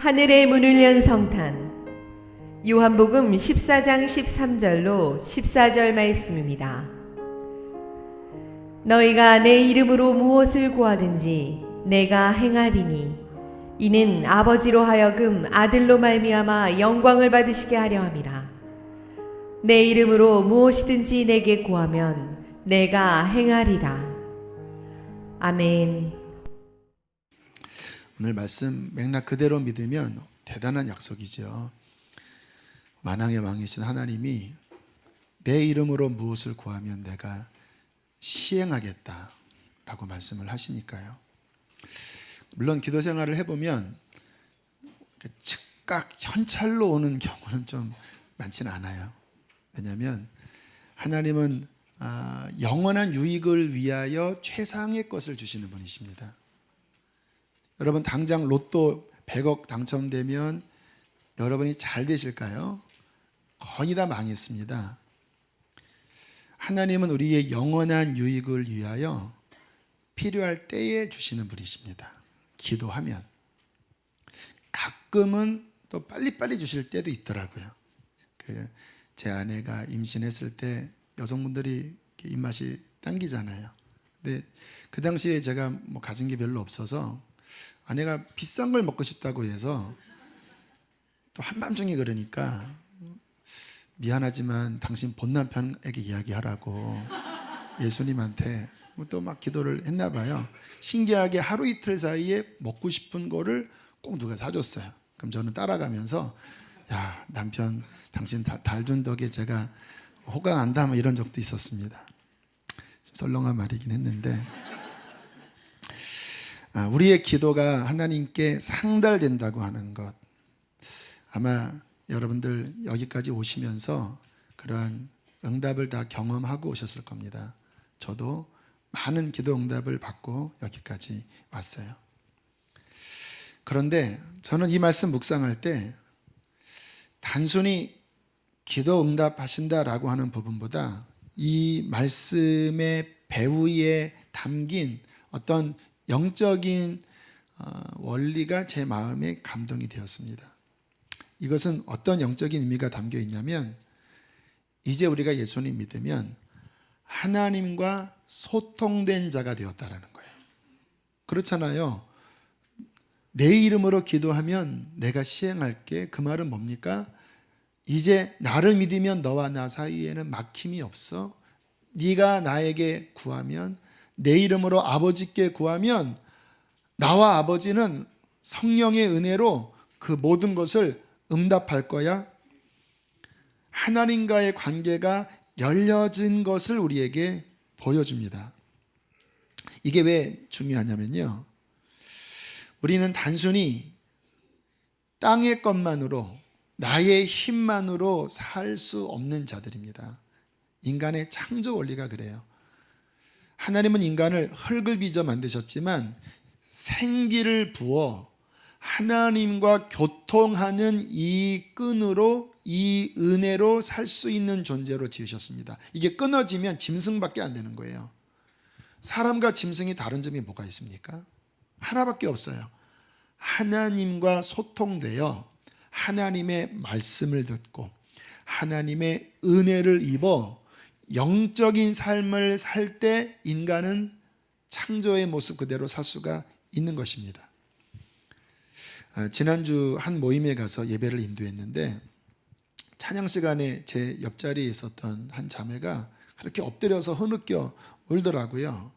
하늘의 문을 연 성탄. 요한복음 14장 13절로 14절 말씀입니다. 너희가 내 이름으로 무엇을 구하든지 내가 행하리니 이는 아버지로 하여금 아들로 말미암아 영광을 받으시게 하려 함이라. 내 이름으로 무엇이든지 내게 구하면 내가 행하리라. 아멘. 오늘 말씀 맥락 그대로 믿으면 대단한 약속이죠. 만왕의 왕이신 하나님이 내 이름으로 무엇을 구하면 내가 시행하겠다라고 말씀을 하시니까요. 물론 기도 생활을 해보면 즉각 현찰로 오는 경우는 좀 많지는 않아요. 왜냐하면 하나님은 영원한 유익을 위하여 최상의 것을 주시는 분이십니다. 여러분 당장 로또 100억 당첨되면 여러분이 잘 되실까요? 거의 다 망했습니다. 하나님은 우리의 영원한 유익을 위하여 필요할 때에 주시는 분이십니다. 기도하면. 가끔은 또 빨리빨리 주실 때도 있더라고요. 제 아내가 임신했을 때 여성분들이 입맛이 당기잖아요. 근데 그 당시에 제가 가진 게 별로 없어서 아내가 비싼 걸 먹고 싶다고 해서 또 한밤중에 그러니까 미안하지만 당신 본 남편에게 이야기하라고 예수님한테 또 막 기도를 했나 봐요. 신기하게 하루 이틀 사이에 먹고 싶은 거를 꼭 누가 사줬어요. 그럼 저는 따라가면서 야 남편 당신 달 준 덕에 제가 호강한다 뭐 이런 적도 있었습니다. 좀 썰렁한 말이긴 했는데 우리의 기도가 하나님께 상달된다고 하는 것, 아마 여러분들 여기까지 오시면서 그러한 응답을 다 경험하고 오셨을 겁니다. 저도 많은 기도 응답을 받고 여기까지 왔어요. 그런데 저는 이 말씀 묵상할 때 단순히 기도 응답하신다라고 하는 부분보다 이 말씀의 배후에 담긴 어떤 영적인 원리가 제 마음에 감동이 되었습니다. 이것은 어떤 영적인 의미가 담겨 있냐면 이제 우리가 예수님 믿으면 하나님과 소통된 자가 되었다라는 거예요. 그렇잖아요. 내 이름으로 기도하면 내가 시행할게. 그 말은 뭡니까? 이제 나를 믿으면 너와 나 사이에는 막힘이 없어. 네가 나에게 구하면 내 이름으로 아버지께 구하면 나와 아버지는 성령의 은혜로 그 모든 것을 응답할 거야. 하나님과의 관계가 열려진 것을 우리에게 보여줍니다. 이게 왜 중요하냐면요. 우리는 단순히 땅의 것만으로 나의 힘만으로 살 수 없는 자들입니다. 인간의 창조 원리가 그래요. 하나님은 인간을 흙을 빚어 만드셨지만 생기를 부어 하나님과 교통하는 이 끈으로 이 은혜로 살 수 있는 존재로 지으셨습니다. 이게 끊어지면 짐승밖에 안 되는 거예요. 사람과 짐승이 다른 점이 뭐가 있습니까? 하나밖에 없어요. 하나님과 소통되어 하나님의 말씀을 듣고 하나님의 은혜를 입어 영적인 삶을 살 때 인간은 창조의 모습 그대로 살 수가 있는 것입니다. 지난주 한 모임에 가서 예배를 인도했는데 찬양 시간에 제 옆자리에 있었던 한 자매가 그렇게 엎드려서 흐느껴 울더라고요.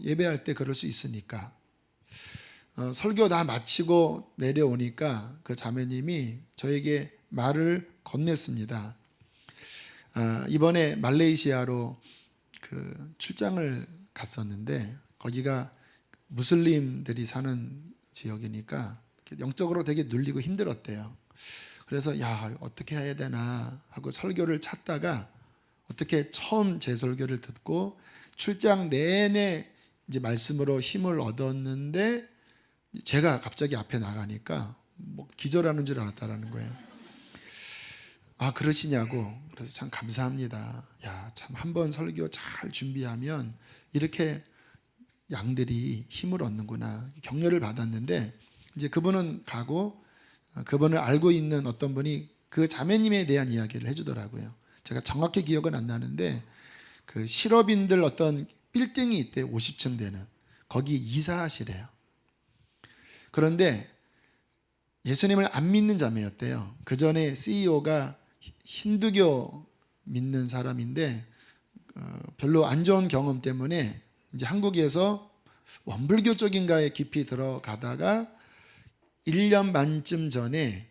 예배할 때 그럴 수 있으니까. 설교 다 마치고 내려오니까 그 자매님이 저에게 말을 건넸습니다. 이번에 말레이시아로 그 출장을 갔었는데 거기가 무슬림들이 사는 지역이니까 영적으로 되게 눌리고 힘들었대요. 그래서 어떻게 해야 되나 하고 설교를 찾다가 어떻게 처음 제 설교를 듣고 출장 내내 이제 말씀으로 힘을 얻었는데 제가 갑자기 앞에 나가니까 기절하는 줄 알았다라는 거예요. 그러시냐고. 그래서 참 감사합니다. 참 한번 설교 잘 준비하면 이렇게 양들이 힘을 얻는구나 격려를 받았는데 이제 그분은 가고 그분을 알고 있는 어떤 분이 그 자매님에 대한 이야기를 해주더라고요. 제가 정확히 기억은 안 나는데 그 실업인들 어떤 빌딩이 있대, 50층 되는. 거기 이사하시래요. 그런데 예수님을 안 믿는 자매였대요. 그 전에 CEO가 힌두교 믿는 사람인데 별로 안 좋은 경험 때문에 이제 한국에서 원불교 쪽인가에 깊이 들어가다가 1년 반쯤 전에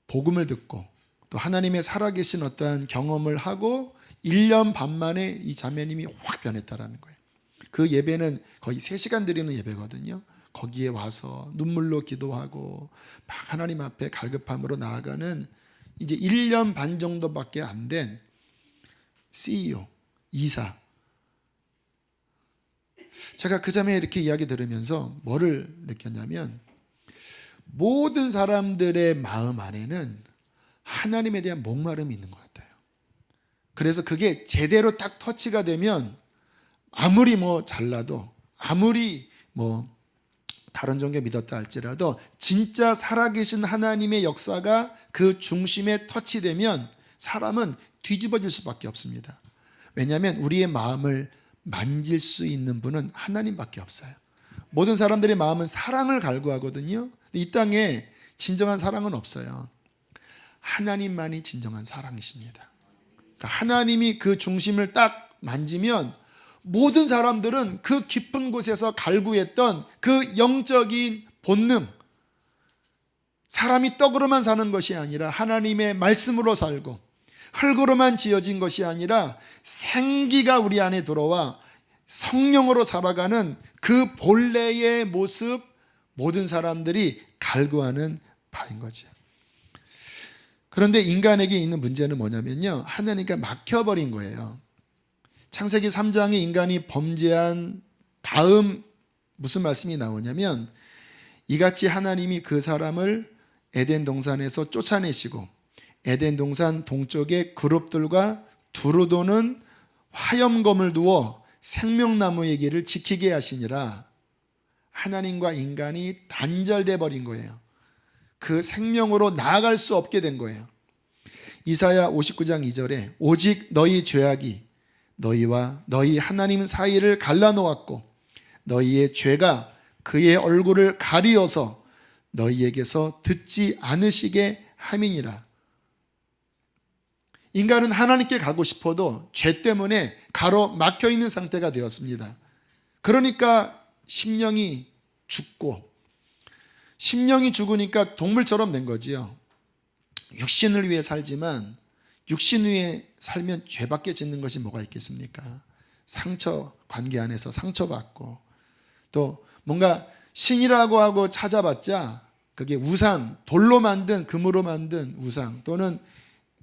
복음을 듣고 또 하나님의 살아계신 어떠한 경험을 하고 1년 반 만에 이 자매님이 확 변했다라는 거예요. 그 예배는 거의 3시간 드리는 예배거든요. 거기에 와서 눈물로 기도하고 막 하나님 앞에 갈급함으로 나아가는 이제 1년 반 정도밖에 안 된 CEO, 이사. 제가 그 자매에 이렇게 이야기 들으면서 뭐를 느꼈냐면 모든 사람들의 마음 안에는 하나님에 대한 목마름이 있는 것 같아요. 그래서 그게 제대로 딱 터치가 되면 아무리 뭐 잘나도 아무리 뭐 다른 종교 믿었다 할지라도 진짜 살아계신 하나님의 역사가 그 중심에 터치되면 사람은 뒤집어질 수밖에 없습니다. 왜냐하면 우리의 마음을 만질 수 있는 분은 하나님밖에 없어요. 모든 사람들의 마음은 사랑을 갈구하거든요. 이 땅에 진정한 사랑은 없어요. 하나님만이 진정한 사랑이십니다. 그러니까 하나님이 그 중심을 딱 만지면 모든 사람들은 그 깊은 곳에서 갈구했던 그 영적인 본능, 사람이 떡으로만 사는 것이 아니라 하나님의 말씀으로 살고 흙으로만 지어진 것이 아니라 생기가 우리 안에 들어와 성령으로 살아가는 그 본래의 모습, 모든 사람들이 갈구하는 바인 거죠. 그런데 인간에게 있는 문제는 뭐냐면요, 하나님과 막혀버린 거예요. 창세기 3장에 인간이 범죄한 다음 무슨 말씀이 나오냐면 이같이 하나님이 그 사람을 에덴 동산에서 쫓아내시고 에덴 동산 동쪽에 그룹들과 두루 도는 화염검을 두어 생명나무의 길을 지키게 하시니라. 하나님과 인간이 단절돼 버린 거예요. 그 생명으로 나아갈 수 없게 된 거예요. 이사야 59장 2절에 오직 너희 죄악이 너희와 너희 하나님 사이를 갈라놓았고 너희의 죄가 그의 얼굴을 가리어서 너희에게서 듣지 않으시게 함이니라. 인간은 하나님께 가고 싶어도 죄 때문에 가로막혀 있는 상태가 되었습니다. 그러니까 심령이 죽고 심령이 죽으니까 동물처럼 된 거지요. 육신을 위해 살지만 육신 위에 살면 죄밖에 짓는 것이 뭐가 있겠습니까? 상처, 관계 안에서 상처받고 또 뭔가 신이라고 하고 찾아봤자 그게 우상, 돌로 만든, 금으로 만든 우상 또는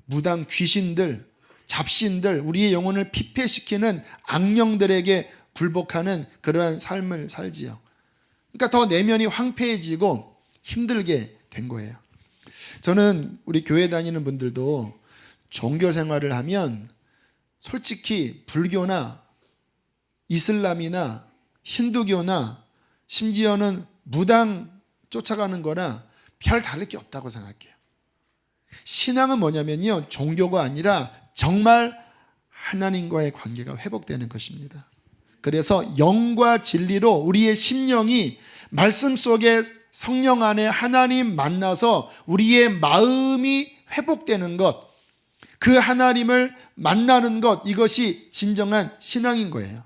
무당 귀신들, 잡신들, 우리의 영혼을 피폐시키는 악령들에게 굴복하는 그러한 삶을 살지요. 그러니까 더 내면이 황폐해지고 힘들게 된 거예요. 저는 우리 교회 다니는 분들도 종교 생활을 하면 솔직히 불교나 이슬람이나 힌두교나 심지어는 무당 쫓아가는 거나 별 다를 게 없다고 생각해요. 신앙은 뭐냐면요, 종교가 아니라 정말 하나님과의 관계가 회복되는 것입니다. 그래서 영과 진리로 우리의 심령이 말씀 속에 성령 안에 하나님 만나서 우리의 마음이 회복되는 것, 그 하나님을 만나는 것, 이것이 진정한 신앙인 거예요.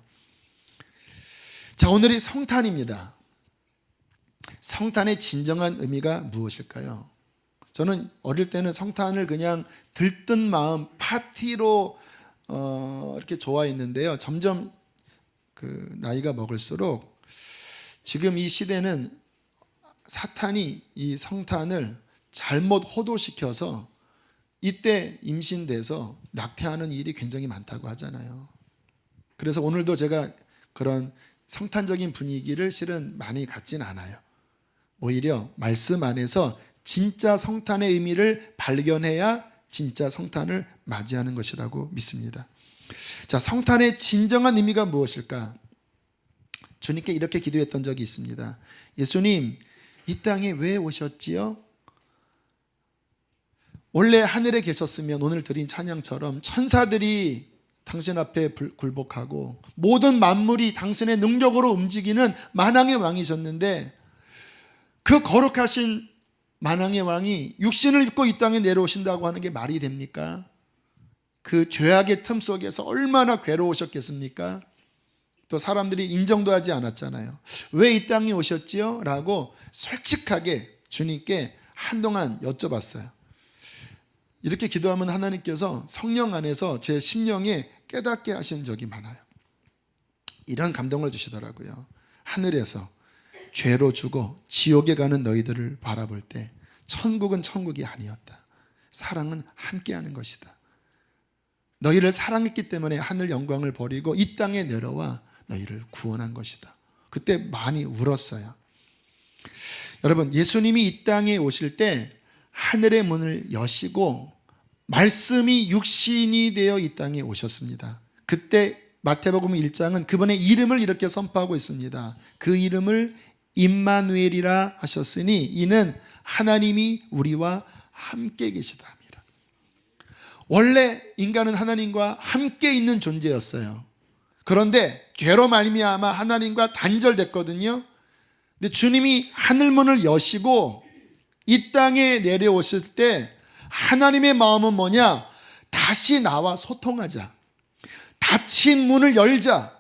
자, 오늘이 성탄입니다. 성탄의 진정한 의미가 무엇일까요? 저는 어릴 때는 성탄을 그냥 들뜬 마음 파티로 이렇게 좋아했는데요. 점점 그 나이가 먹을수록 지금 이 시대는 사탄이 이 성탄을 잘못 호도시켜서 이때 임신돼서 낙태하는 일이 굉장히 많다고 하잖아요. 그래서 오늘도 제가 그런 성탄적인 분위기를 실은 많이 갖진 않아요. 오히려 말씀 안에서 진짜 성탄의 의미를 발견해야 진짜 성탄을 맞이하는 것이라고 믿습니다. 자, 성탄의 진정한 의미가 무엇일까? 주님께 이렇게 기도했던 적이 있습니다. 예수님, 이 땅에 왜 오셨지요? 원래 하늘에 계셨으면 오늘 드린 찬양처럼 천사들이 당신 앞에 굴복하고 모든 만물이 당신의 능력으로 움직이는 만왕의 왕이셨는데, 그 거룩하신 만왕의 왕이 육신을 입고 이 땅에 내려오신다고 하는 게 말이 됩니까? 그 죄악의 틈 속에서 얼마나 괴로우셨겠습니까? 또 사람들이 인정도 하지 않았잖아요. 왜 이 땅에 오셨지요? 라고 솔직하게 주님께 한동안 여쭤봤어요. 이렇게 기도하면 하나님께서 성령 안에서 제 심령에 깨닫게 하신 적이 많아요. 이런 감동을 주시더라고요. 하늘에서 죄로 죽어 지옥에 가는 너희들을 바라볼 때 천국은 천국이 아니었다. 사랑은 함께하는 것이다. 너희를 사랑했기 때문에 하늘 영광을 버리고 이 땅에 내려와 너희를 구원한 것이다. 그때 많이 울었어요. 여러분, 예수님이 이 땅에 오실 때 하늘의 문을 여시고 말씀이 육신이 되어 이 땅에 오셨습니다. 그때 마태복음 1장은 그분의 이름을 이렇게 선포하고 있습니다. 그 이름을 임마누엘이라 하셨으니 이는 하나님이 우리와 함께 계시다 합니다. 원래 인간은 하나님과 함께 있는 존재였어요. 그런데 죄로 말미암아 하나님과 단절됐거든요. 근데 주님이 하늘문을 여시고 이 땅에 내려오실 때 하나님의 마음은 뭐냐? 다시 나와 소통하자. 닫힌 문을 열자.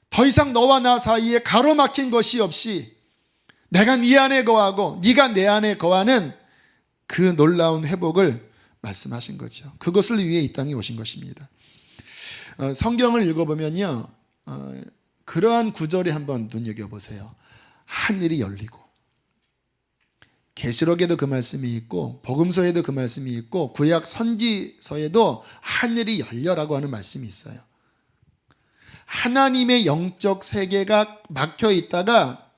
더 이상 너와 나 사이에 가로막힌 것이 없이 내가 네 안에 거하고 네가 내 안에 거하는 그 놀라운 회복을 말씀하신 거죠. 그것을 위해 이 땅에 오신 것입니다. 성경을 읽어보면요, 그러한 구절에 한번 눈여겨보세요. 하늘이 열리고, 계시록에도 그 말씀이 있고 복음서에도 그 말씀이 있고 구약 선지서에도 하늘이 열려라고 하는 말씀이 있어요. 하나님의 영적 세계가 막혀 있다가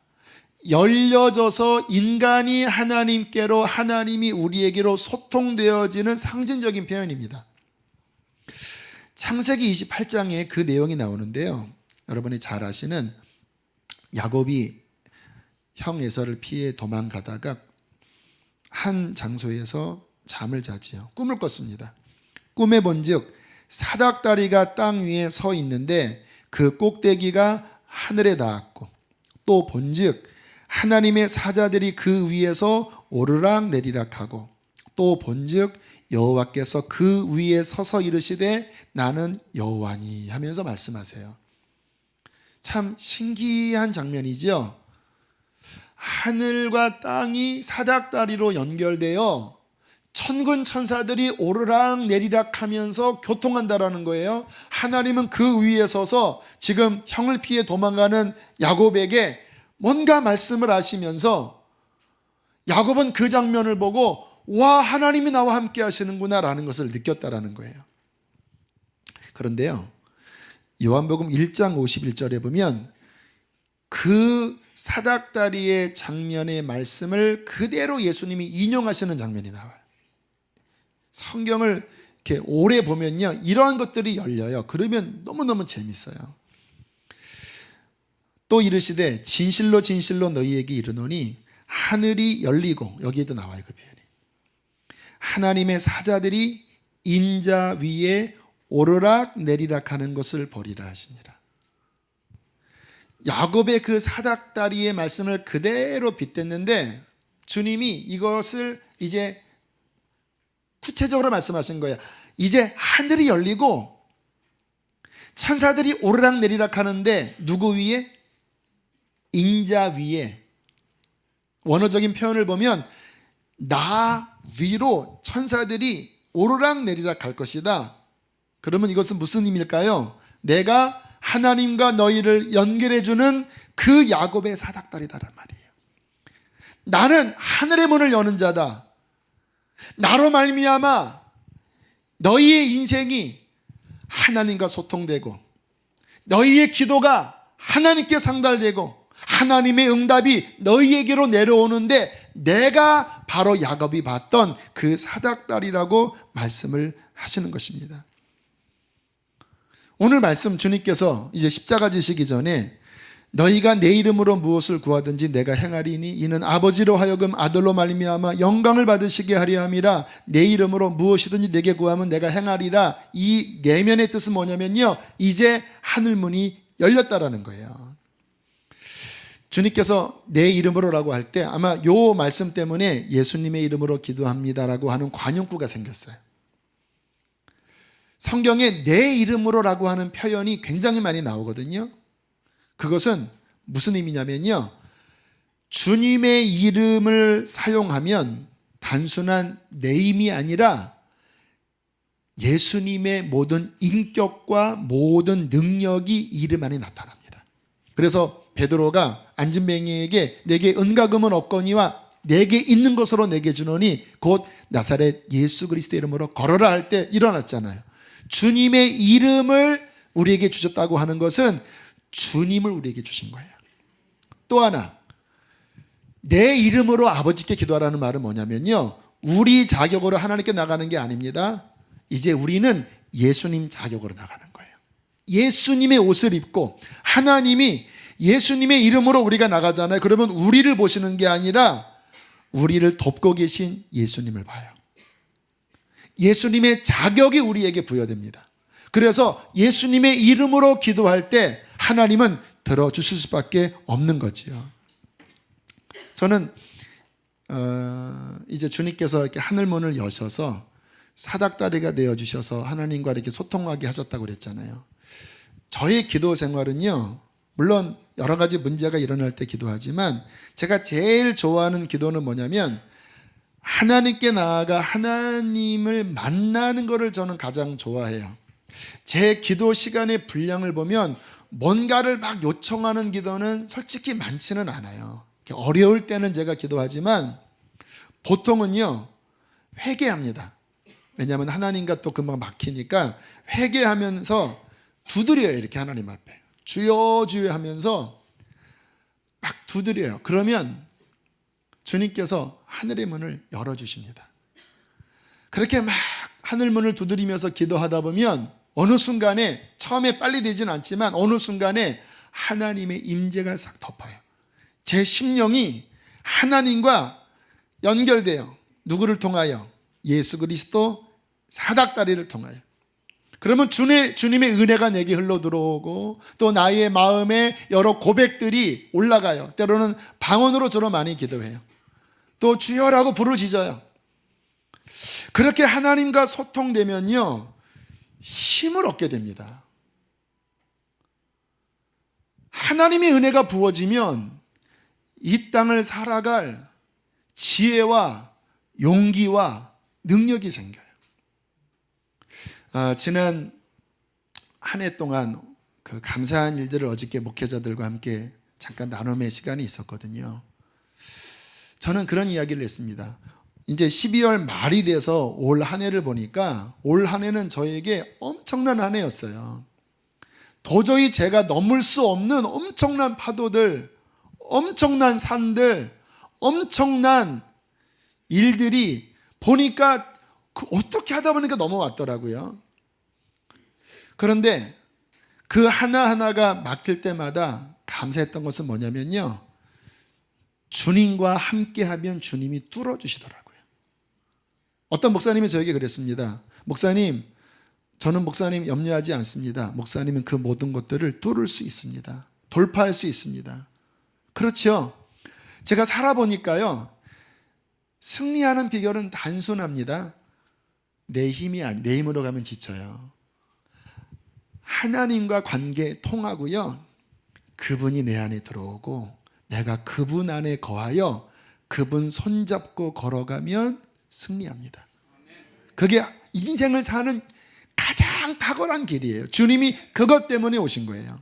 열려져서 인간이 하나님께로, 하나님이 우리에게로 소통되어지는 상징적인 표현입니다. 창세기 28장에 그 내용이 나오는데요, 여러분이 잘 아시는 야곱이 형 에서를 피해 도망가다가 한 장소에서 잠을 자지요. 꿈을 꿨습니다. 꿈에 본즉 사닥다리가 땅 위에 서 있는데 그 꼭대기가 하늘에 닿았고, 또 본즉 하나님의 사자들이 그 위에서 오르락 내리락 하고, 또 본즉 여호와께서 그 위에 서서 이르시되 나는 여호와니 하면서 말씀하세요. 참 신기한 장면이죠. 하늘과 땅이 사닥다리로 연결되어 천군 천사들이 오르락 내리락 하면서 교통한다라는 거예요. 하나님은 그 위에 서서 지금 형을 피해 도망가는 야곱에게 뭔가 말씀을 하시면서 야곱은 그 장면을 보고 와, 하나님이 나와 함께 하시는구나 라는 것을 느꼈다라는 거예요. 그런데요, 요한복음 1장 51절에 보면 그 사닥다리의 장면의 말씀을 그대로 예수님이 인용하시는 장면이 나와요. 성경을 이렇게 오래 보면요, 이러한 것들이 열려요. 그러면 너무너무 재밌어요. 또 이르시되 진실로 진실로 너희에게 이르노니 하늘이 열리고, 여기에도 나와요 그 표현이, 하나님의 사자들이 인자 위에 오르락 내리락 하는 것을 보리라 하시니라. 야곱의 그 사닥다리의 말씀을 그대로 빗댔는데 주님이 이것을 이제 구체적으로 말씀하신 거예요. 이제 하늘이 열리고 천사들이 오르락 내리락 하는데 누구 위에? 인자 위에. 원어적인 표현을 보면 나 위로 천사들이 오르락 내리락 할 것이다. 그러면 이것은 무슨 의미일까요? 내가 하나님과 너희를 연결해주는 그 야곱의 사닥다리다란 말이에요. 나는 하늘의 문을 여는 자다. 나로 말미암아 너희의 인생이 하나님과 소통되고 너희의 기도가 하나님께 상달되고 하나님의 응답이 너희에게로 내려오는데 내가 바로 야곱이 봤던 그 사닥다리라고 말씀을 하시는 것입니다. 오늘 말씀 주님께서 이제 십자가 지시기 전에 너희가 내 이름으로 무엇을 구하든지 내가 행하리니 이는 아버지로 하여금 아들로 말미암아 영광을 받으시게 하려 함이라. 내 이름으로 무엇이든지 내게 구하면 내가 행하리라. 이 내면의 뜻은 뭐냐면요, 이제 하늘문이 열렸다라는 거예요. 주님께서 내 이름으로라고 할 때 아마 요 말씀 때문에 예수님의 이름으로 기도합니다라고 하는 관용구가 생겼어요. 성경에 내 이름으로라고 하는 표현이 굉장히 많이 나오거든요. 그것은 무슨 의미냐면요, 주님의 이름을 사용하면 단순한 네임이 아니라 예수님의 모든 인격과 모든 능력이 이름 안에 나타납니다. 그래서 베드로가 안진뱅이에게 내게 은과 금은 없거니와 내게 있는 것으로 내게 주노니 곧 나사렛 예수 그리스도 이름으로 걸어라 할 때 일어났잖아요. 주님의 이름을 우리에게 주셨다고 하는 것은 주님을 우리에게 주신 거예요. 또 하나, 내 이름으로 아버지께 기도하라는 말은 뭐냐면요, 우리 자격으로 하나님께 나가는 게 아닙니다. 이제 우리는 예수님 자격으로 나가는 거예요. 예수님의 옷을 입고 하나님이 예수님의 이름으로 우리가 나가잖아요. 그러면 우리를 보시는 게 아니라 우리를 돕고 계신 예수님을 봐요. 예수님의 자격이 우리에게 부여됩니다. 그래서 예수님의 이름으로 기도할 때 하나님은 들어주실 수밖에 없는 거지요. 저는 이제 주님께서 이렇게 하늘문을 여셔서 사닥다리가 되어주셔서 하나님과 이렇게 소통하게 하셨다고 그랬잖아요. 저의 기도 생활은요, 물론 여러 가지 문제가 일어날 때 기도하지만 제가 제일 좋아하는 기도는 뭐냐면 하나님께 나아가 하나님을 만나는 것을 저는 가장 좋아해요. 제 기도 시간의 분량을 보면 뭔가를 막 요청하는 기도는 솔직히 많지는 않아요. 어려울 때는 제가 기도하지만 보통은요, 회개합니다. 왜냐하면 하나님과 또 금방 막히니까 회개하면서 두드려요. 이렇게 하나님 앞에 주여 주여 하면서 막 두드려요. 그러면 주님께서 하늘의 문을 열어주십니다. 그렇게 막 하늘 문을 두드리면서 기도하다 보면 어느 순간에, 처음에 빨리 되진 않지만 어느 순간에 하나님의 임재가 싹 덮어요. 제 심령이 하나님과 연결돼요. 누구를 통하여? 예수 그리스도 사닥다리를 통하여. 그러면 주님의 은혜가 내게 흘러 들어오고 또 나의 마음에 여러 고백들이 올라가요. 때로는 방언으로 주로 많이 기도해요. 또 주여라고 부르짖어요. 그렇게 하나님과 소통되면요, 힘을 얻게 됩니다. 하나님의 은혜가 부어지면 이 땅을 살아갈 지혜와 용기와 능력이 생겨요. 지난 한 해 동안 그 감사한 일들을 어저께 목회자들과 함께 잠깐 나눔의 시간이 있었거든요. 저는 그런 이야기를 했습니다. 이제 12월 말이 돼서 올 한 해를 보니까 올 한 해는 저에게 엄청난 한 해였어요. 도저히 제가 넘을 수 없는 엄청난 파도들, 엄청난 산들, 엄청난 일들이 보니까 어떻게 하다 보니까 넘어왔더라고요. 그런데 그 하나하나가 막힐 때마다 감사했던 것은 뭐냐면요, 주님과 함께하면 주님이 뚫어주시더라고요. 어떤 목사님이 저에게 그랬습니다. 목사님, 저는 목사님 염려하지 않습니다. 목사님은 그 모든 것들을 뚫을 수 있습니다. 돌파할 수 있습니다. 그렇죠. 제가 살아보니까요, 승리하는 비결은 단순합니다. 내 힘으로 가면 지쳐요. 하나님과 관계 통하고요, 그분이 내 안에 들어오고 내가 그분 안에 거하여 그분 손잡고 걸어가면 승리합니다. 그게 인생을 사는 가장 탁월한 길이에요. 주님이 그것 때문에 오신 거예요.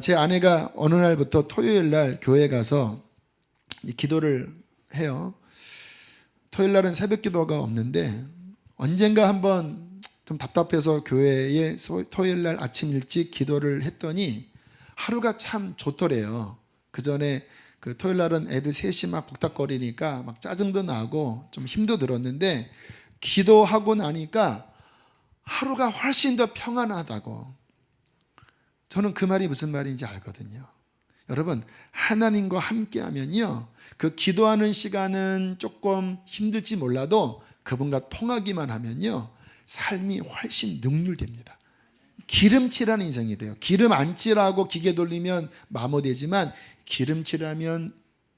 제 아내가 어느 날부터 토요일 날 교회 가서 기도를 해요. 토요일 날은 새벽 기도가 없는데 언젠가 한번 좀 답답해서 교회에 토요일 날 아침 일찍 기도를 했더니 하루가 참 좋더래요. 그 전에 그 토요일 날은 애들 셋이 막 복닥거리니까 막 짜증도 나고 좀 힘도 들었는데 기도하고 나니까 하루가 훨씬 더 평안하다고. 저는 그 말이 무슨 말인지 알거든요. 여러분, 하나님과 함께 하면요, 그 기도하는 시간은 조금 힘들지 몰라도 그분과 통하기만 하면요, 삶이 훨씬 능률됩니다. 기름칠하는 인생이 돼요. 기름 안 칠하고 기계 돌리면 마모되지만 기름칠하면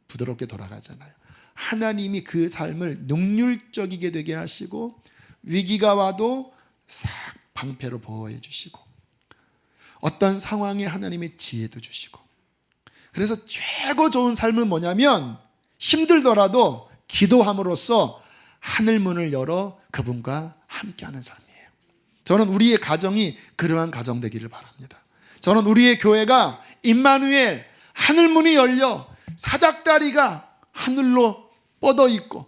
부드럽게 돌아가잖아요. 하나님이 그 삶을 능률적이게 되게 하시고 위기가 와도 싹 방패로 보호해 주시고 어떤 상황에 하나님의 지혜도 주시고, 그래서 최고 좋은 삶은 뭐냐면 힘들더라도 기도함으로써 하늘문을 열어 그분과 함께하는 삶이에요. 저는 우리의 가정이 그러한 가정 되기를 바랍니다. 저는 우리의 교회가 임마누엘, 하늘문이 열려 사닥다리가 하늘로 뻗어 있고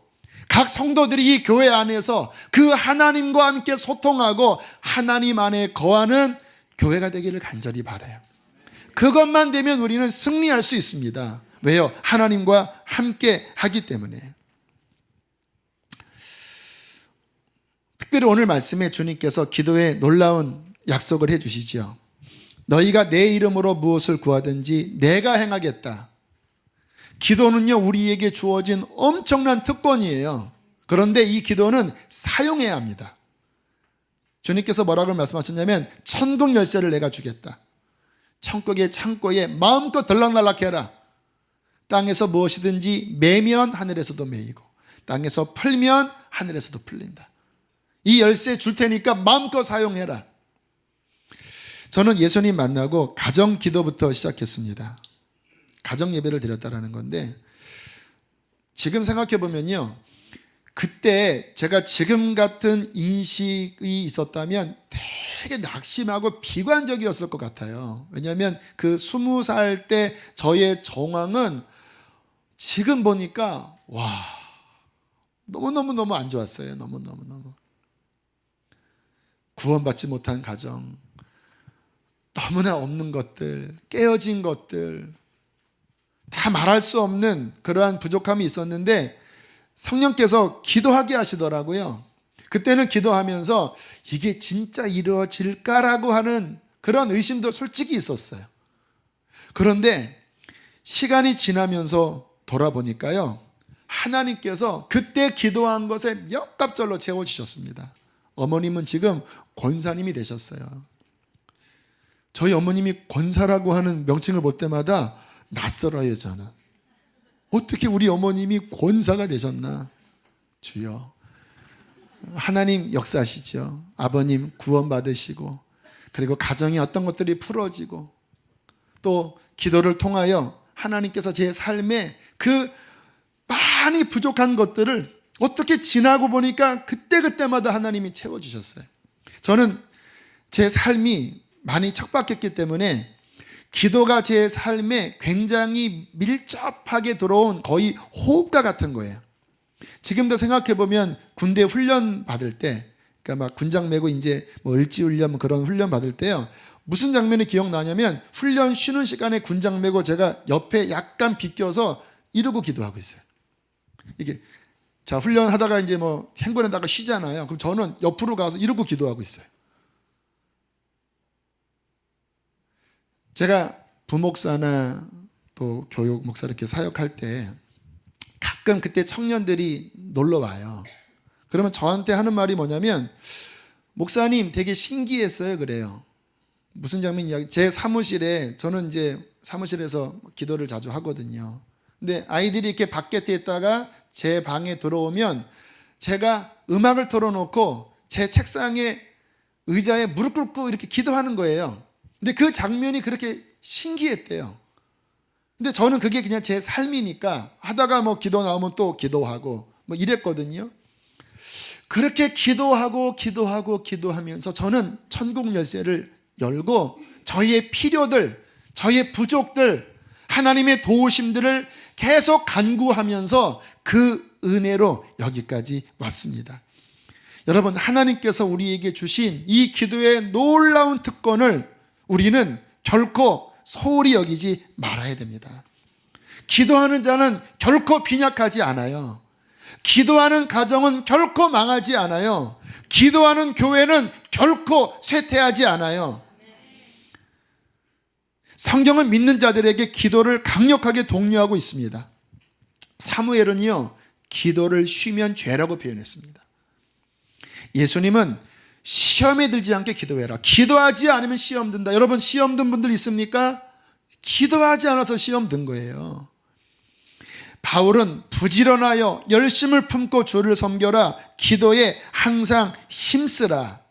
각 성도들이 이 교회 안에서 그 하나님과 함께 소통하고 하나님 안에 거하는 교회가 되기를 간절히 바라요. 그것만 되면 우리는 승리할 수 있습니다. 왜요? 하나님과 함께 하기 때문에. 특별히 오늘 말씀에 주님께서 기도에 놀라운 약속을 해주시죠. 너희가 내 이름으로 무엇을 구하든지 내가 행하겠다. 기도는요, 우리에게 주어진 엄청난 특권이에요. 그런데 이 기도는 사용해야 합니다. 주님께서 뭐라고 말씀하셨냐면 천국 열쇠를 내가 주겠다. 천국의 창고에 마음껏 들락날락해라. 땅에서 무엇이든지 매면 하늘에서도 매이고 땅에서 풀면 하늘에서도 풀린다. 이 열쇠 줄 테니까 마음껏 사용해라. 저는 예수님 만나고 가정 기도부터 시작했습니다. 가정 예배를 드렸다라는 건데, 지금 생각해 보면요, 그때 제가 지금 같은 인식이 있었다면 되게 낙심하고 비관적이었을 것 같아요. 왜냐하면 그 20살 때 저의 정황은 지금 보니까 와, 너무 안 좋았어요. 너무 구원받지 못한 가정, 너무나 없는 것들, 깨어진 것들, 다 말할 수 없는 그러한 부족함이 있었는데 성령께서 기도하게 하시더라고요. 그때는 기도하면서 이게 진짜 이루어질까라고 하는 그런 의심도 솔직히 있었어요. 그런데 시간이 지나면서 돌아보니까요, 하나님께서 그때 기도한 것에 몇 갑절로 채워주셨습니다. 어머님은 지금 권사님이 되셨어요. 저희 어머님이 권사라고 하는 명칭을 볼 때마다 낯설어요. 저는 어떻게 우리 어머님이 권사가 되셨나. 주여, 하나님 역사하시죠. 아버님 구원받으시고, 그리고 가정에 어떤 것들이 풀어지고, 또 기도를 통하여 하나님께서 제 삶에 그 많이 부족한 것들을 어떻게 지나고 보니까 그때마다 하나님이 채워주셨어요. 저는 제 삶이 많이 척박했기 때문에 기도가 제 삶에 굉장히 밀접하게 들어온 거의 호흡과 같은 거예요. 지금도 생각해보면 군대 훈련 받을 때, 그러니까 막 군장 메고 이제 뭐 을지훈련 그런 훈련 받을 때요, 무슨 장면이 기억나냐면 훈련 쉬는 시간에 군장 메고 제가 옆에 약간 비껴서 이러고 기도하고 있어요. 이게 자, 훈련하다가 이제 뭐 행군에다가 쉬잖아요. 그럼 저는 옆으로 가서 이러고 기도하고 있어요. 제가 부목사나 또 교육 목사 이렇게 사역할 때 가끔 그때 청년들이 놀러 와요. 그러면 저한테 하는 말이 뭐냐면, 목사님 되게 신기했어요. 그래요. 무슨 장면 이야기? 제 사무실에, 저는 이제 사무실에서 기도를 자주 하거든요. 근데 아이들이 이렇게 밖에 있다가 제 방에 들어오면 제가 음악을 틀어놓고 제 책상에 의자에 무릎 꿇고 이렇게 기도하는 거예요. 근데 그 장면이 그렇게 신기했대요. 근데 저는 그게 그냥 제 삶이니까 하다가 뭐 기도 나오면 또 기도하고 뭐 이랬거든요. 그렇게 기도하면서 저는 천국 열쇠를 열고 저희의 필요들, 저희의 부족들, 하나님의 도우심들을 계속 간구하면서 그 은혜로 여기까지 왔습니다. 여러분, 하나님께서 우리에게 주신 이 기도의 놀라운 특권을 우리는 결코 소홀히 여기지 말아야 됩니다. 기도하는 자는 결코 빈약하지 않아요. 기도하는 가정은 결코 망하지 않아요. 기도하는 교회는 결코 쇠퇴하지 않아요. 성경은 믿는 자들에게 기도를 강력하게 독려하고 있습니다. 사무엘은요, 기도를 쉬면 죄라고 표현했습니다. 예수님은 시험에 들지 않게 기도해라. 기도하지 않으면 시험 든다. 여러분, 시험 든 분들 있습니까? 기도하지 않아서 시험 든 거예요. 바울은 부지런하여 열심을 품고 주를 섬겨라. 기도에 항상 힘쓰라.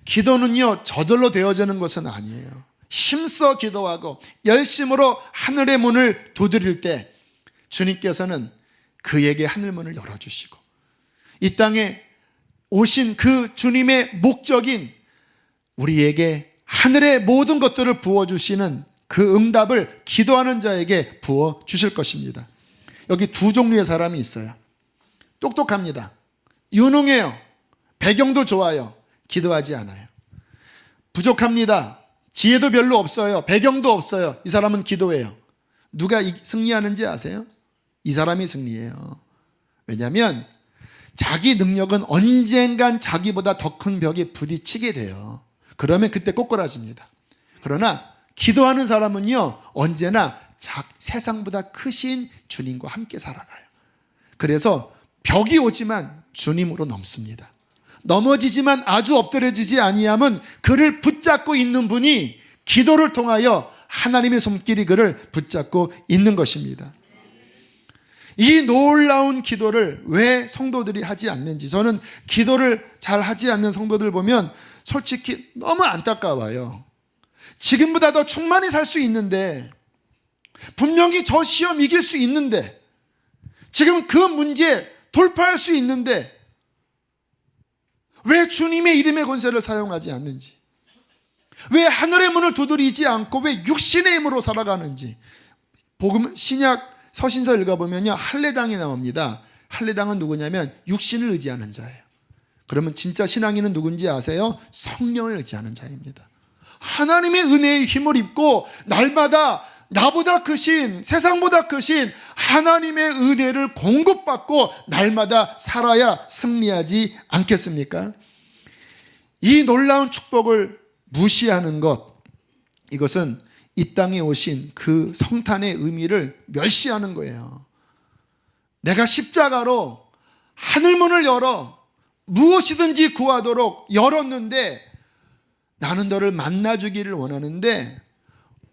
기도는요, 저절로 되어지는 것은 아니에요. 힘써 기도하고 열심으로 하늘의 문을 두드릴 때 주님께서는 그에게 하늘문을 열어주시고 이 땅에 오신 그 주님의 목적인 우리에게 하늘의 모든 것들을 부어주시는 그 응답을 기도하는 자에게 부어주실 것입니다. 여기 두 종류의 사람이 있어요. 똑똑합니다. 유능해요. 배경도 좋아요. 기도하지 않아요. 부족합니다. 지혜도 별로 없어요. 배경도 없어요. 이 사람은 기도해요. 누가 승리하는지 아세요? 이 사람이 승리해요. 왜냐하면 자기 능력은 언젠간 자기보다 더 큰 벽에 부딪히게 돼요. 그러면 그때 꼬꾸라집니다. 그러나 기도하는 사람은요, 언제나 세상보다 크신 주님과 함께 살아가요. 그래서 벽이 오지만 주님으로 넘습니다. 넘어지지만 아주 엎드려지지 아니하면 그를 붙잡고 있는 분이 기도를 통하여 하나님의 손길이 그를 붙잡고 있는 것입니다. 이 놀라운 기도를 왜 성도들이 하지 않는지, 저는 기도를 잘 하지 않는 성도들 보면 솔직히 너무 안타까워요. 지금보다 더 충만히 살 수 있는데, 분명히 저 시험 이길 수 있는데, 지금 그 문제 돌파할 수 있는데 왜 주님의 이름의 권세를 사용하지 않는지, 왜 하늘의 문을 두드리지 않고 왜 육신의 힘으로 살아가는지. 복음 신약 서신서 읽어보면요, 할례당이 나옵니다. 할례당은 누구냐면 육신을 의지하는 자예요. 그러면 진짜 신앙인은 누군지 아세요? 성령을 의지하는 자입니다. 하나님의 은혜의 힘을 입고 날마다 나보다 크신, 세상보다 크신 하나님의 은혜를 공급받고 날마다 살아야 승리하지 않겠습니까? 이 놀라운 축복을 무시하는 것, 이것은 이 땅에 오신 그 성탄의 의미를 멸시하는 거예요. 내가 십자가로 하늘문을 열어 무엇이든지 구하도록 열었는데 나는 너를 만나주기를 원하는데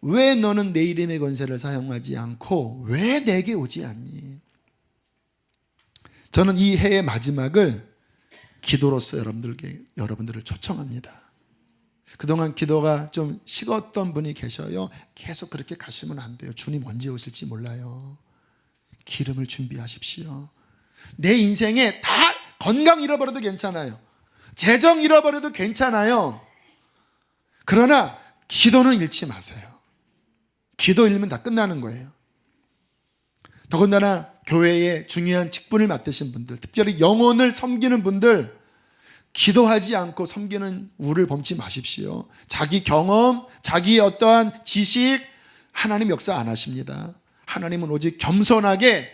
왜 너는 내 이름의 권세를 사용하지 않고 왜 내게 오지 않니? 저는 이 해의 마지막을 기도로서 여러분들을 초청합니다. 그동안 기도가 좀 식었던 분이 계셔요. 계속 그렇게 가시면 안 돼요. 주님 언제 오실지 몰라요. 기름을 준비하십시오. 내 인생에 다 건강 잃어버려도 괜찮아요. 재정 잃어버려도 괜찮아요. 그러나 기도는 잃지 마세요. 기도 잃으면 다 끝나는 거예요. 더군다나 교회에 중요한 직분을 맡으신 분들, 특별히 영혼을 섬기는 분들, 기도하지 않고 섬기는 우를 범치 마십시오. 자기 경험, 자기의 어떠한 지식, 하나님 역사 안 하십니다. 하나님은 오직 겸손하게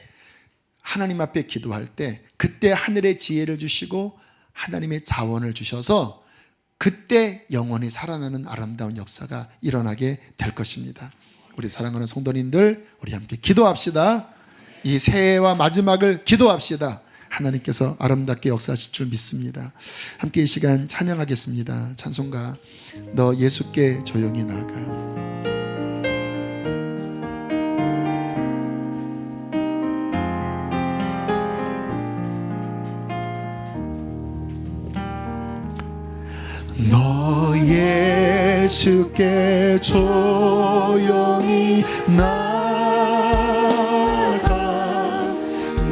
하나님 앞에 기도할 때 그때 하늘의 지혜를 주시고 하나님의 자원을 주셔서 그때 영원히 살아나는 아름다운 역사가 일어나게 될 것입니다. 우리 사랑하는 성도님들, 우리 함께 기도합시다. 이 새해와 마지막을 기도합시다. 하나님께서 아름답게 역사하실 줄 믿습니다. 함께 이 시간 찬양하겠습니다. 찬송가 너 예수께 조용히 나아가. 너 예수께 조용히 나아가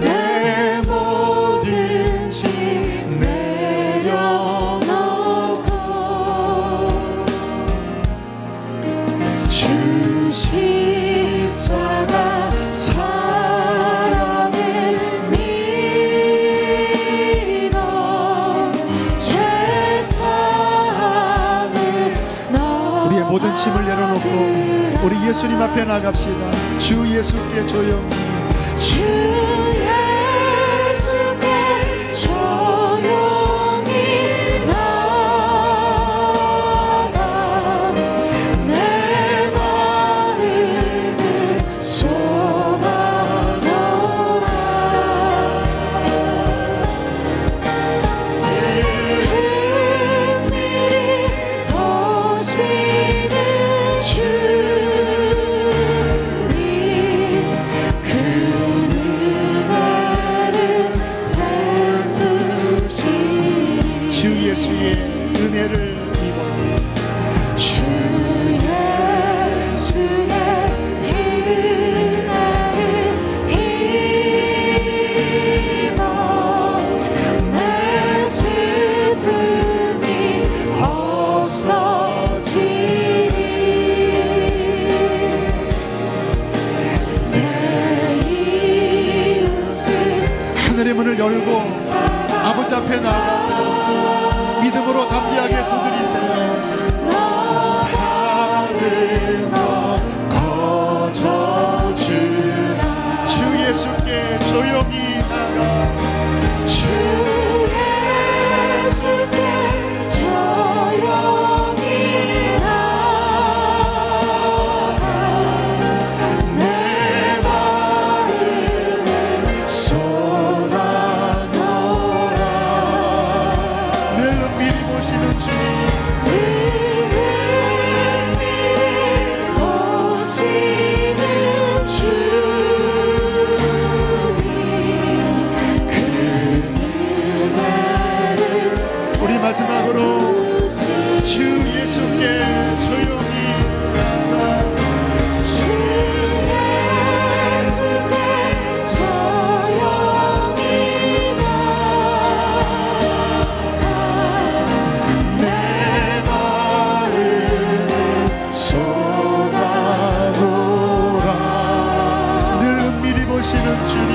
내 모든 짐 내려놓고 주 십자가 사랑을 믿어 우리의 모든 짐을 내려놓고 우리 예수님 앞에 나갑시다. 주 예수께 조용히, 주 예수께 조용히 나아가 내 하늘의 문을 열고 아버지 앞에 나아가세요. 믿음으로 담대하게 두드리세요. 주 예수께 조용히 나가 주 예수께 조용히 나가 내 마음을 쏟아놓으라. 늘 미리 보시는 주님 마지막으로 주 예수께 조용히 나가 주 예수께 조용히 나가 내 마음을 쏟아놓으라. 늘 은밀히 보시는 주님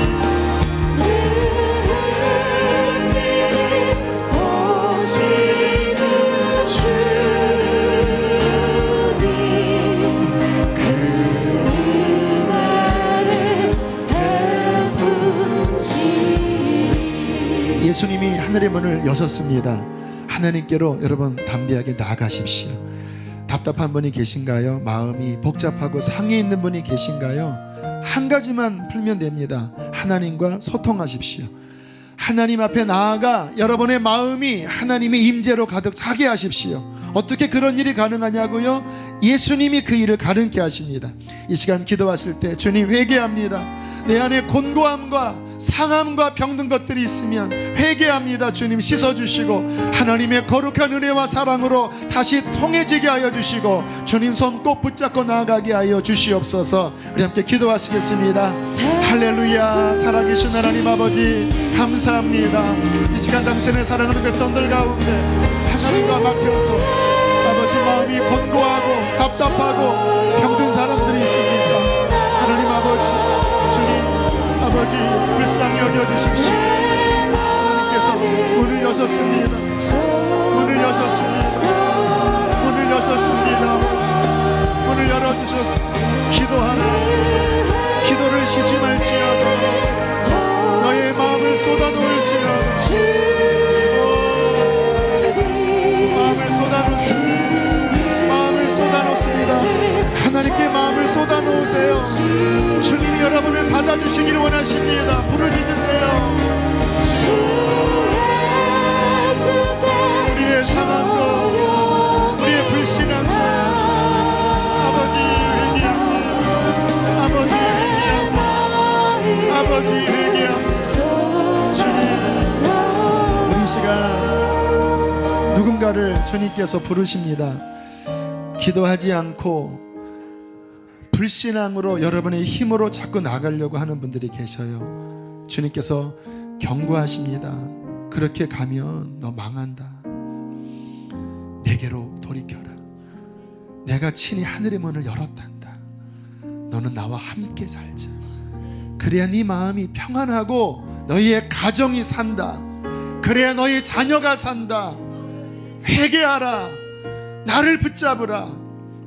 예수님이 하늘의 문을 여셨습니다. 하나님께로 여러분 담대하게 나아가십시오. 답답한 분이 계신가요? 마음이 복잡하고 상해 있는 분이 계신가요? 한 가지만 풀면 됩니다. 하나님과 소통하십시오. 하나님 앞에 나아가 여러분의 마음이 하나님의 임재로 가득 차게 하십시오. 어떻게 그런 일이 가능하냐고요? 예수님이 그 일을 가능케 하십니다. 이 시간 기도하실 때 주님 회개합니다. 내 안에 곤고함과 상함과 병든 것들이 있으면 회개합니다. 주님 씻어주시고 하나님의 거룩한 은혜와 사랑으로 다시 통해지게 하여 주시고 주님 손 꼭 붙잡고 나아가게 하여 주시옵소서. 우리 함께 기도하시겠습니다. 할렐루야. 살아계신 하나님 아버지 감사합니다. 이 시간 당신의 사랑하는 백성들 가운데 하나님과 막혀서 아버지 마음이 곤고하고 답답하고 병든 사람들이 있습니다. 하나님 아버지 주님 아버지 불쌍히 여겨주십시오. 하나님께서 문을 여셨습니다. 문을 여셨습니다. 문을 여셨습니다. 문을 열어주셔서 기도하라. 기도를 쉬지 말지어다. 너의 마음을 쏟아놓을지어다. 마음을 쏟아놓습니다. 마음을 쏟아놓습니다. 하나님께 마음을 쏟아놓으세요. 주님이 여러분을 받아주시기를 원하십니다. 부르짖으세요. 우리의 상황도 우리의 불신함도 아버지 회개합니다. 아버지 회개합니다. 아버지 회개합니다. 주님 우리 시간 누군가를 주님께서 부르십니다. 기도하지 않고 불신앙으로 여러분의 힘으로 자꾸 나가려고 하는 분들이 계셔요. 주님께서 경고하십니다. 그렇게 가면 너 망한다. 내게로 돌이켜라. 내가 친히 하늘의 문을 열었단다. 너는 나와 함께 살자. 그래야 네 마음이 평안하고 너희의 가정이 산다. 그래야 너희 자녀가 산다. 회개하라. 나를 붙잡으라.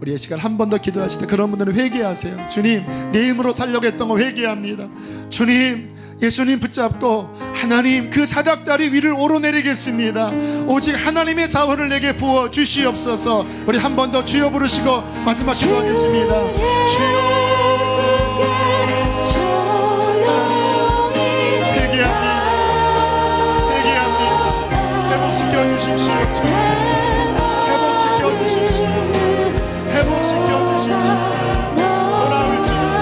우리 이 시간 한 번 더 기도하실 때 그런 분들은 회개하세요. 주님 내 힘으로 살려고 했던 거 회개합니다. 주님 예수님 붙잡고 하나님 그 사닥다리 위를 오르내리겠습니다. 오직 하나님의 자원을 내게 부어 주시옵소서. 우리 한 번 더 주여 부르시고 마지막 기도하겠습니다. 주여 회복시켜 주십시오. 회복시켜 주십시오. 회복시켜 주십시오. 돌아올지어다.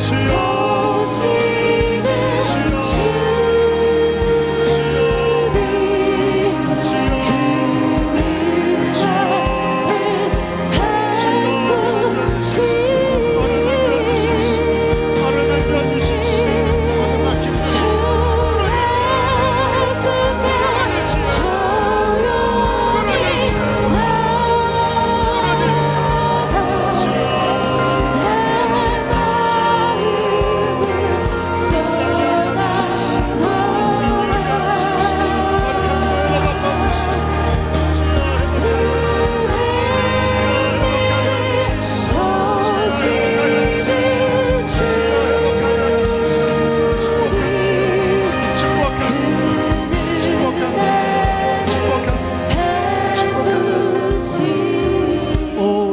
주여 어루만져 주십시오.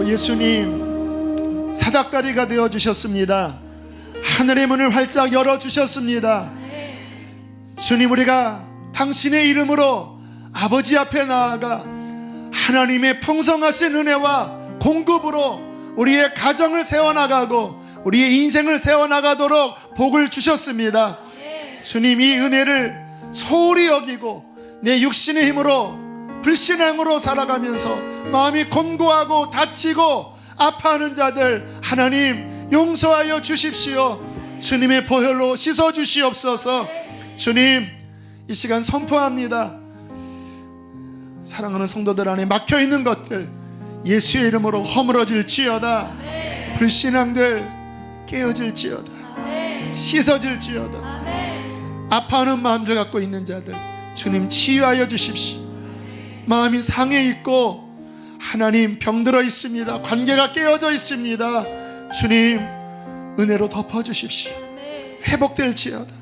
예수님 사닥다리가 되어 주셨습니다. 하늘의 문을 활짝 열어 주셨습니다. 주님, 우리가 당신의 이름으로 아버지 앞에 나아가 하나님의 풍성하신 은혜와 공급으로 우리의 가정을 세워나가고 우리의 인생을 세워나가도록 복을 주셨습니다. 주님, 이 은혜를 소홀히 여기고 내 육신의 힘으로 불신앙으로 살아가면서 마음이 곤고하고 다치고 아파하는 자들 하나님 용서하여 주십시오. 주님의 보혈로 씻어 주시옵소서. 주님, 이 시간 선포합니다. 사랑하는 성도들 안에 막혀있는 것들 예수의 이름으로 허물어질지어다. 불신앙들 깨어질지어다. 씻어질지어다. 아파하는 마음들 갖고 있는 자들 주님 치유하여 주십시오. 마음이 상해 있고 하나님 병들어 있습니다. 관계가 깨어져 있습니다. 주님 은혜로 덮어주십시오. 회복될지어다.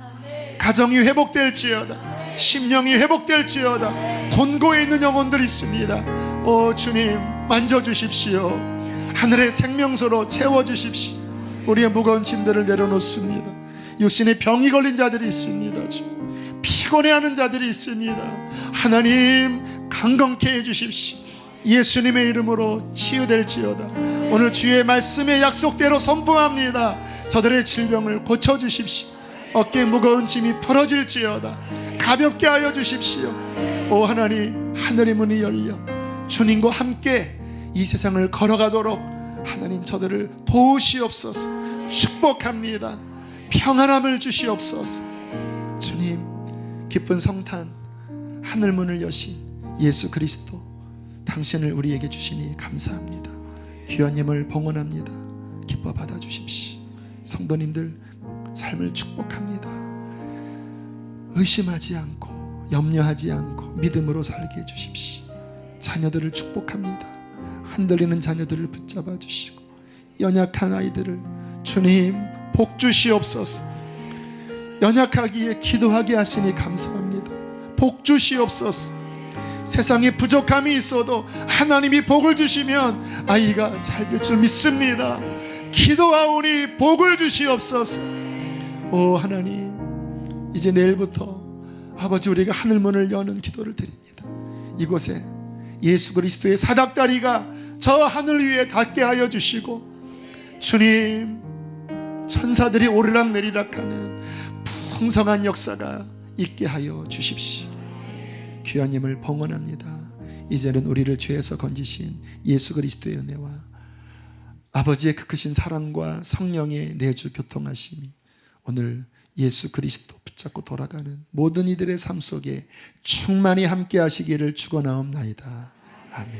가정이 회복될지어다. 심령이 회복될지어다. 곤고에 있는 영혼들이 있습니다. 오 주님 만져주십시오. 하늘의 생명수로 채워주십시오. 우리의 무거운 짐들을 내려놓습니다. 육신에 병이 걸린 자들이 있습니다. 주님. 피곤해하는 자들이 있습니다. 하나님 강건케 해주십시오. 예수님의 이름으로 치유될지어다. 오늘 주의 말씀의 약속대로 선포합니다. 저들의 질병을 고쳐주십시오. 어깨에 무거운 짐이 풀어질지어다. 가볍게 하여 주십시오. 오 하나님 하늘의 문이 열려 주님과 함께 이 세상을 걸어가도록 하나님 저들을 도우시옵소서. 축복합니다. 평안함을 주시옵소서. 주님 기쁜 성탄 하늘문을 여신 예수 그리스도 당신을 우리에게 주시니 감사합니다. 귀한 예물 봉헌합니다. 기뻐 받아주십시오. 성도님들 삶을 축복합니다. 의심하지 않고 염려하지 않고 믿음으로 살게 해주십시오. 자녀들을 축복합니다. 흔들리는 자녀들을 붙잡아 주시고 연약한 아이들을 주님 복 주시옵소서. 연약하기에 기도하게 하시니 감사합니다. 복 주시옵소서. 세상에 부족함이 있어도 하나님이 복을 주시면 아이가 잘 될 줄 믿습니다. 기도하오니 복을 주시옵소서. 오 하나님 이제 내일부터 아버지 우리가 하늘문을 여는 기도를 드립니다. 이곳에 예수 그리스도의 사닥다리가 저 하늘 위에 닿게 하여 주시고 주님 천사들이 오르락 내리락 하는 풍성한 역사가 있게 하여 주십시오. 귀한 힘을 봉헌합니다. 이제는 우리를 죄에서 건지신 예수 그리스도의 은혜와 아버지의 그 크신 사랑과 성령의 내주 교통하심이 오늘 예수 그리스도 붙잡고 돌아가는 모든 이들의 삶 속에 충만히 함께 하시기를 축원하옵나이다. 아멘.